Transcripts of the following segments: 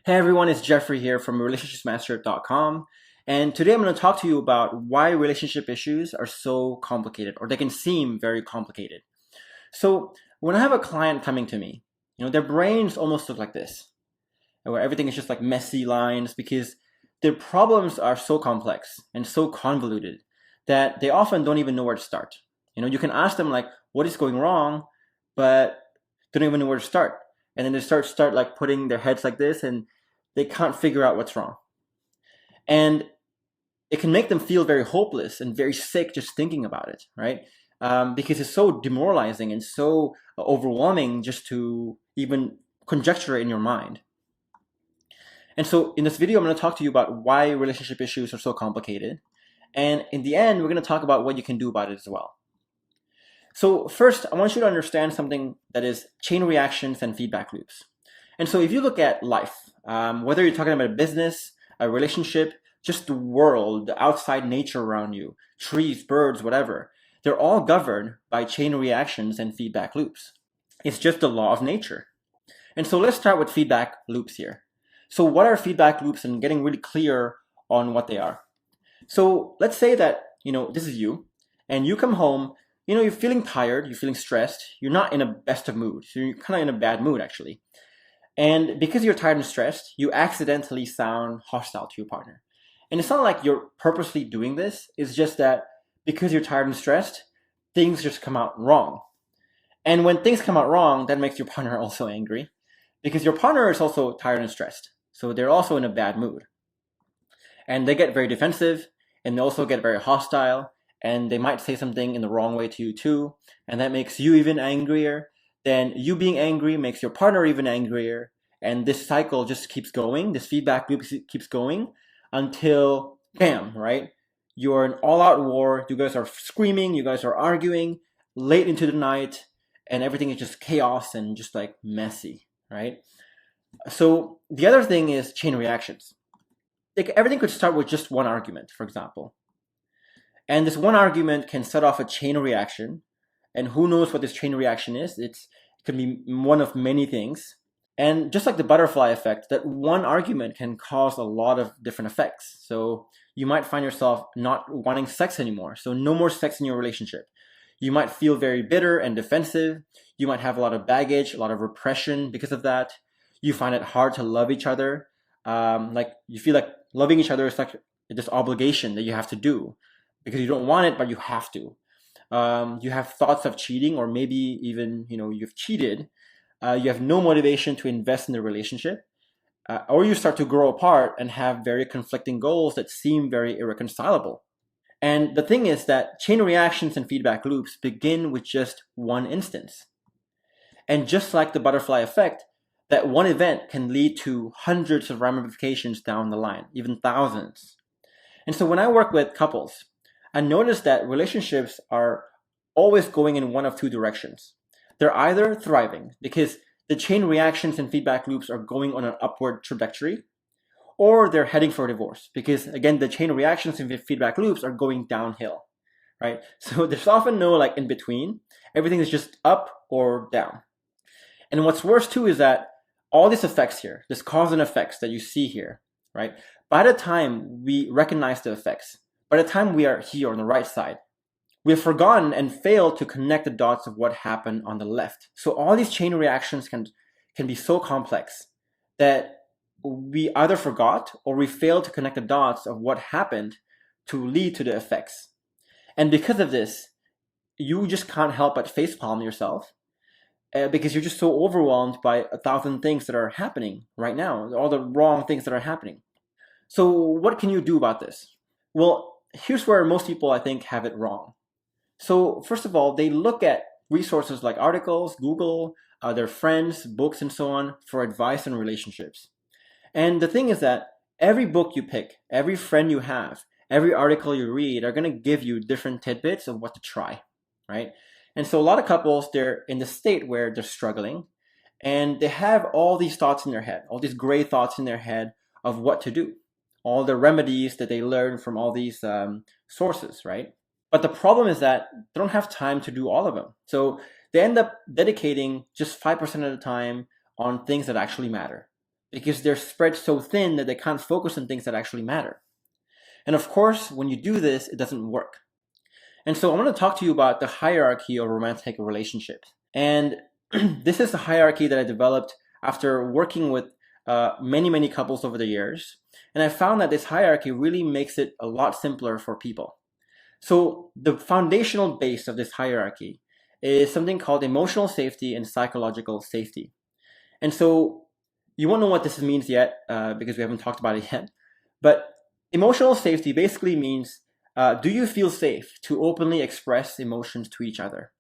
Hey everyone, it's Jeffrey here from relationshipsmaster.com. And today I'm going to talk to you about why relationship issues are so complicated, or they can seem very complicated. So when I have a client coming to me, their brains almost look like this, where everything is just like messy lines because their problems are so complex and so convoluted that they often don't even know where to start. You can ask them like, what is going wrong, but they don't even know where to start. And then they start like putting their heads like this and they can't figure out what's wrong. And it can make them feel very hopeless and very sick just thinking about it, right? Because it's so demoralizing and so overwhelming just to even conjecture it in your mind. And so in this video, I'm going to talk to you about why relationship issues are so complicated. And in the end, we're going to talk about what you can do about it as well. So first, I want you to understand something that is chain reactions and feedback loops. And so if you look at life, whether you're talking about a business, a relationship, just the world, the outside nature around you, trees, birds, whatever, they're all governed by chain reactions and feedback loops. It's just the law of nature. And so let's start with feedback loops here. So what are feedback loops, and getting really clear on what they are? So let's say that, this is you, and you come home, you're feeling tired, you're feeling stressed, you're not in a best of mood, so you're kind of in a bad mood actually. And because you're tired and stressed, you accidentally sound hostile to your partner. And it's not like you're purposely doing this, it's just that because you're tired and stressed, things just come out wrong. And when things come out wrong, that makes your partner also angry because your partner is also tired and stressed. So they're also in a bad mood. And they get very defensive, and they also get very hostile, and they might say something in the wrong way to you too, and that makes you even angrier. Then you being angry makes your partner even angrier, and this cycle just keeps going. This feedback loop keeps going until, bam, right? You're in all-out war. You guys are screaming, you guys are arguing late into the night, and everything is just chaos and just like messy, right? So the other thing is chain reactions. Like everything could start with just one argument, for example. And this one argument can set off a chain reaction. And who knows what this chain reaction is? It could be one of many things. And just like the butterfly effect, that one argument can cause a lot of different effects. So you might find yourself not wanting sex anymore. So no more sex in your relationship. You might feel very bitter and defensive. You might have a lot of baggage, a lot of repression because of that. You find it hard to love each other. Like you feel like loving each other is like this obligation that you have to do because you don't want it, but you have to. You have thoughts of cheating, or maybe even, you've cheated. You have no motivation to invest in the relationship. Or you start to grow apart and have very conflicting goals that seem very irreconcilable. And the thing is that chain reactions and feedback loops begin with just one instance. And just like the butterfly effect, that one event can lead to hundreds of ramifications down the line, even thousands. And so when I work with couples, I notice that relationships are always going in one of two directions. They're either thriving because the chain reactions and feedback loops are going on an upward trajectory, or they're heading for divorce because, again, the chain reactions and feedback loops are going downhill, right? So there's often no like in between. Everything is just up or down. And what's worse too is that all these effects here, this cause and effects that you see here, right? By the time we recognize the effects, by the time we are here on the right side, we have forgotten and failed to connect the dots of what happened on the left. So all these chain reactions can be so complex that we either forgot or we failed to connect the dots of what happened to lead to the effects. And because of this, you just can't help but facepalm yourself because you're just so overwhelmed by 1,000 things that are happening right now, all the wrong things that are happening. So what can you do about this? Well, here's where most people, I think, have it wrong. So first of all, they look at resources like articles, Google, their friends, books, and so on for advice on relationships. And the thing is that every book you pick, every friend you have, every article you read are going to give you different tidbits of what to try, right? And so a lot of couples, they're in the state where they're struggling and they have all these thoughts in their head, all these gray thoughts in their head of what to do, all the remedies that they learn from all these sources, right? But the problem is that they don't have time to do all of them. So they end up dedicating just 5% of the time on things that actually matter. because they're spread so thin that they can't focus on things that actually matter. And of course, when you do this, it doesn't work. And so I want to talk to you about the hierarchy of romantic relationships. And this is the hierarchy that I developed after working with many couples over the years. And I found that this hierarchy really makes it a lot simpler for people. So the foundational base of this hierarchy is something called emotional safety and psychological safety. And so you won't know what this means yet because we haven't talked about it yet. But emotional safety basically means, do you feel safe to openly express emotions to each other?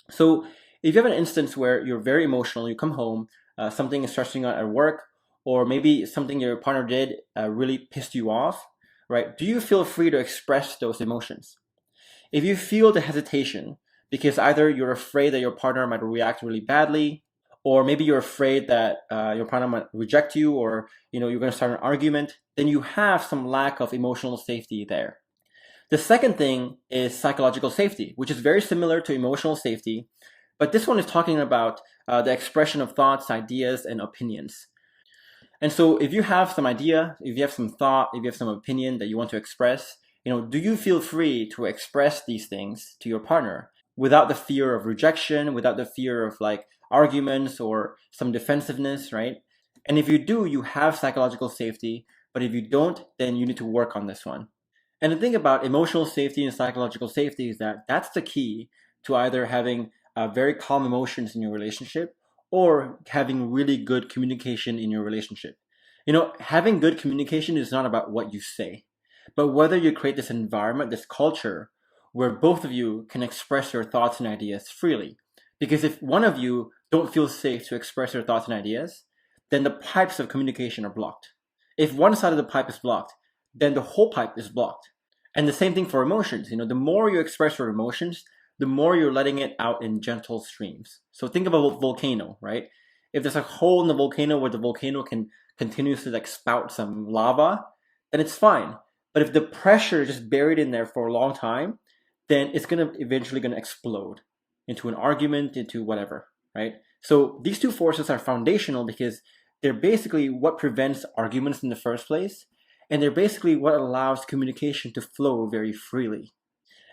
So if you have an instance where you're very emotional, you come home, something is stressing you out at work, or maybe something your partner did really pissed you off, right? Do you feel free to express those emotions? If you feel the hesitation because either you're afraid that your partner might react really badly, or maybe you're afraid that your partner might reject you, or you're going to start an argument, then you have some lack of emotional safety there. The second thing is psychological safety, which is very similar to emotional safety, but this one is talking about the expression of thoughts, ideas, and opinions. And so if you have some idea, if you have some thought, if you have some opinion that you want to express, do you feel free to express these things to your partner without the fear of rejection, without the fear of arguments or some defensiveness, right? And if you do, you have psychological safety, but if you don't, then you need to work on this one. And the thing about emotional safety and psychological safety is that that's the key to either having very calm emotions in your relationship or having really good communication in your relationship. Having good communication is not about what you say, but whether you create this environment, this culture, where both of you can express your thoughts and ideas freely. Because if one of you don't feel safe to express your thoughts and ideas, then the pipes of communication are blocked. If one side of the pipe is blocked, then the whole pipe is blocked. And the same thing for emotions. The more you express your emotions, the more you're letting it out in gentle streams. So think of a volcano, right? If there's a hole in the volcano where the volcano can continuously spout some lava, then it's fine. But if the pressure is just buried in there for a long time, then it's eventually going to explode into an argument, into whatever, right? So these two forces are foundational because they're basically what prevents arguments in the first place, and they're basically what allows communication to flow very freely.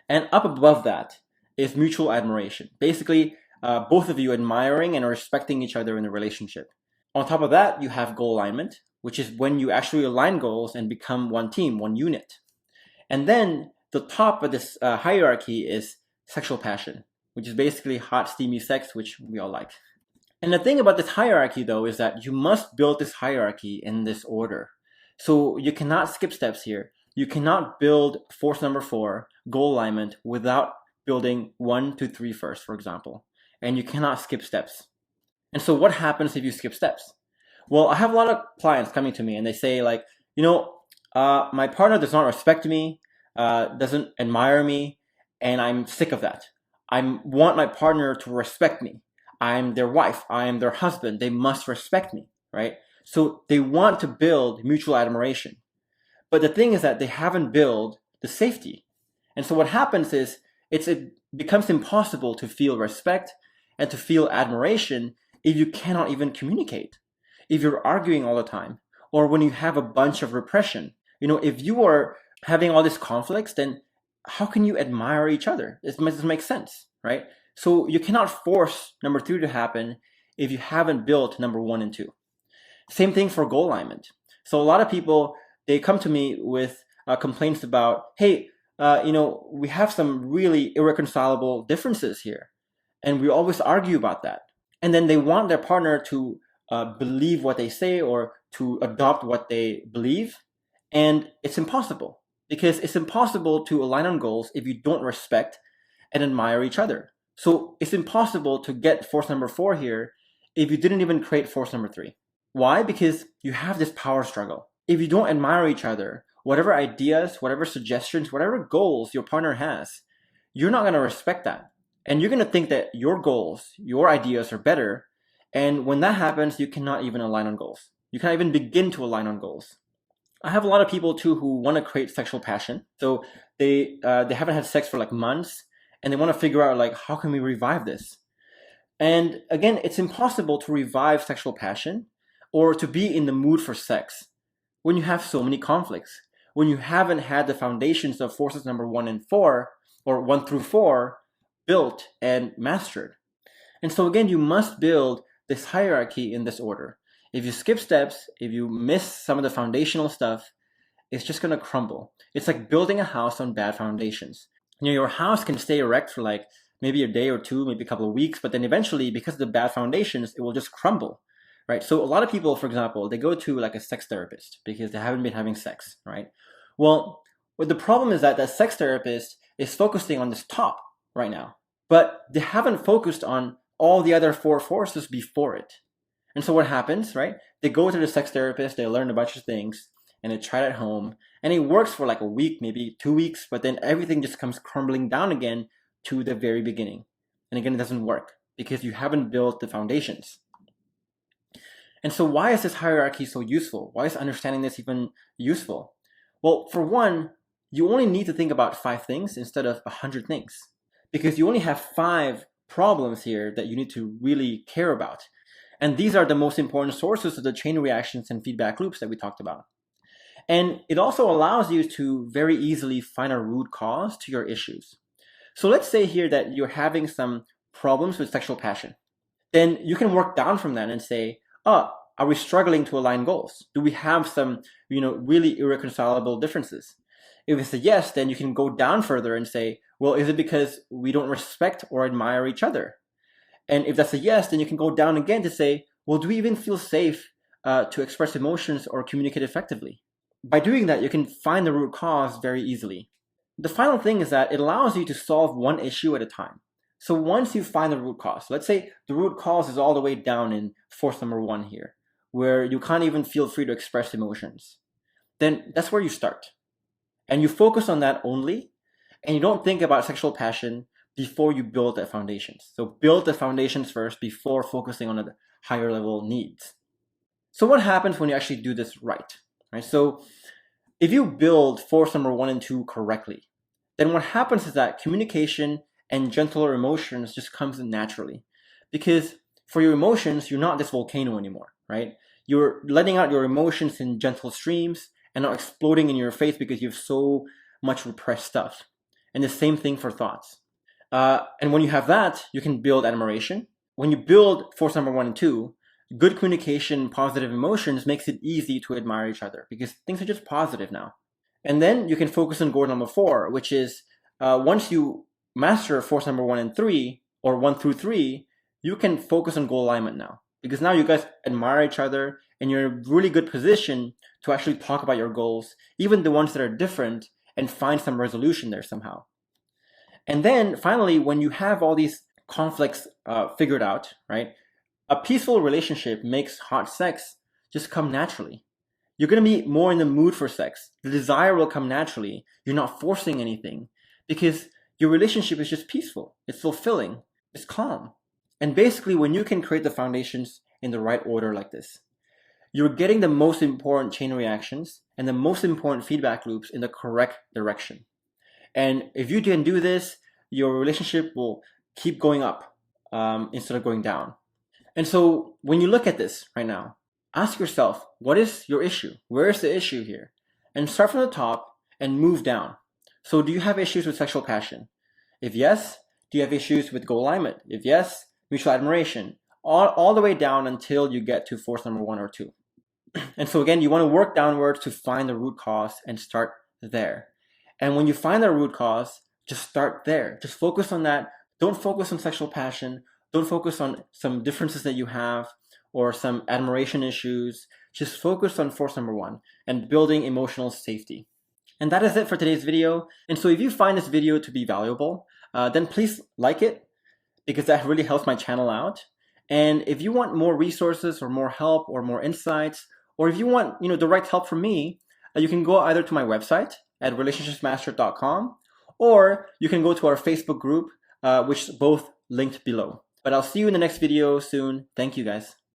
And up above that is mutual admiration. Basically, both of you admiring and respecting each other in the relationship. On top of that, you have goal alignment, which is when you actually align goals and become one team, one unit. And then the top of this hierarchy is sexual passion, which is basically hot, steamy sex, which we all like. And the thing about this hierarchy, though, is that you must build this hierarchy in this order. So you cannot skip steps here. You cannot build force number 4, goal alignment, without building 1, 2, 3 first, for example. And you cannot skip steps. And so what happens if you skip steps? Well, I have a lot of clients coming to me and they say my partner does not respect me, doesn't admire me, and I'm sick of that. I want my partner to respect me. I'm their wife. I am their husband. They must respect me, right? So they want to build mutual admiration. But the thing is that they haven't built the safety. And so what happens is it becomes impossible to feel respect and to feel admiration if you cannot even communicate, if you're arguing all the time, or when you have a bunch of repression. If you are having all these conflicts, then how can you admire each other? It doesn't make sense, right? So you cannot force number 3 to happen if you haven't built number 1 and 2. Same thing for goal alignment. So a lot of people, they come to me with complaints about, hey, we have some really irreconcilable differences here, and we always argue about that. And then they want their partner to believe what they say or to adopt what they believe, and it's impossible because it's impossible to align on goals if you don't respect and admire each other. So it's impossible to get force number 4 here if you didn't even create force number 3. Why? Because you have this power struggle. If you don't admire each other, whatever ideas, whatever suggestions, whatever goals your partner has, you're not going to respect that. And you're going to think that your goals, your ideas are better. And when that happens, you cannot even align on goals. You can't even begin to align on goals. I have a lot of people too who want to create sexual passion. So they haven't had sex for months, and they want to figure out how can we revive this? And again, it's impossible to revive sexual passion or to be in the mood for sex when you have so many conflicts, when you haven't had the foundations of forces number 1 and 4, or 1 through 4, built and mastered. And so again, you must build this hierarchy in this order. If you skip steps, if you miss some of the foundational stuff, it's just going to crumble. It's like building a house on bad foundations. Your house can stay erect for like maybe a day or two, maybe a couple of weeks, but then eventually, because of the bad foundations, it will just crumble, right? So a lot of people, for example, they go to like a sex therapist because they haven't been having sex, right? Well, the problem is that sex therapist is focusing on this top right now, but they haven't focused on all the other 4 forces before it. And so what happens, right? They go to the sex therapist, they learn a bunch of things, and they try it at home, and it works for like a week, maybe 2 weeks, but then everything just comes crumbling down again to the very beginning. And again, it doesn't work because you haven't built the foundations. And so why is this hierarchy so useful? Why is understanding this even useful? Well, for one, you only need to think about 5 things instead of 100 things, because you only have 5 problems here that you need to really care about. And these are the most important sources of the chain reactions and feedback loops that we talked about. And it also allows you to very easily find a root cause to your issues. So let's say here that you're having some problems with sexual passion. Then you can work down from that and say, are we struggling to align goals? Do we have some, really irreconcilable differences? If it's a yes, then you can go down further and say, well, is it because we don't respect or admire each other? And if that's a yes, then you can go down again to say, well, do we even feel safe to express emotions or communicate effectively? By doing that, you can find the root cause very easily. The final thing is that it allows you to solve one issue at a time. So once you find the root cause, let's say the root cause is all the way down in force number 1 here, where you can't even feel free to express emotions, then that's where you start. And you focus on that only, and you don't think about sexual passion before you build the foundations. So build the foundations first before focusing on the higher level needs. So what happens when you actually do this right? So if you build force number 1 and 2 correctly, then what happens is that communication and gentler emotions just comes naturally. Because for your emotions, you're not this volcano anymore, right? You're letting out your emotions in gentle streams and not exploding in your face because you have so much repressed stuff. And the same thing for thoughts. And when you have that, you can build admiration. When you build force number 1 and 2, good communication, positive emotions makes it easy to admire each other because things are just positive now. And then you can focus on goal number 4, which is once you master force number 1 and 3, or 1 through 3, you can focus on goal alignment now. Because now you guys admire each other and you're in a really good position to actually talk about your goals, even the ones that are different, and find some resolution there somehow. And then finally, when you have all these conflicts figured out, right? A peaceful relationship makes hot sex just come naturally. You're going to be more in the mood for sex. The desire will come naturally. You're not forcing anything because your relationship is just peaceful. It's fulfilling. It's calm. And basically, when you can create the foundations in the right order like this, you're getting the most important chain reactions and the most important feedback loops in the correct direction. And if you can do this, your relationship will keep going up instead of going down. And so when you look at this right now, ask yourself, what is your issue? Where is the issue here? And start from the top and move down. So do you have issues with sexual passion? If yes, do you have issues with goal alignment? If yes, mutual admiration. All the way down until you get to force number 1 or 2. And so again, you want to work downwards to find the root cause and start there. And when you find the root cause, just start there. Just focus on that. Don't focus on sexual passion. Don't focus on some differences that you have or some admiration issues. Just focus on force number 1 and building emotional safety. And that is it for today's video. And so if you find this video to be valuable, then please like it because that really helps my channel out. And if you want more resources or more help or more insights, or if you want direct help from me, you can go either to my website at relationshipsmaster.com, or you can go to our Facebook group, which is both linked below. But I'll see you in the next video soon. Thank you guys.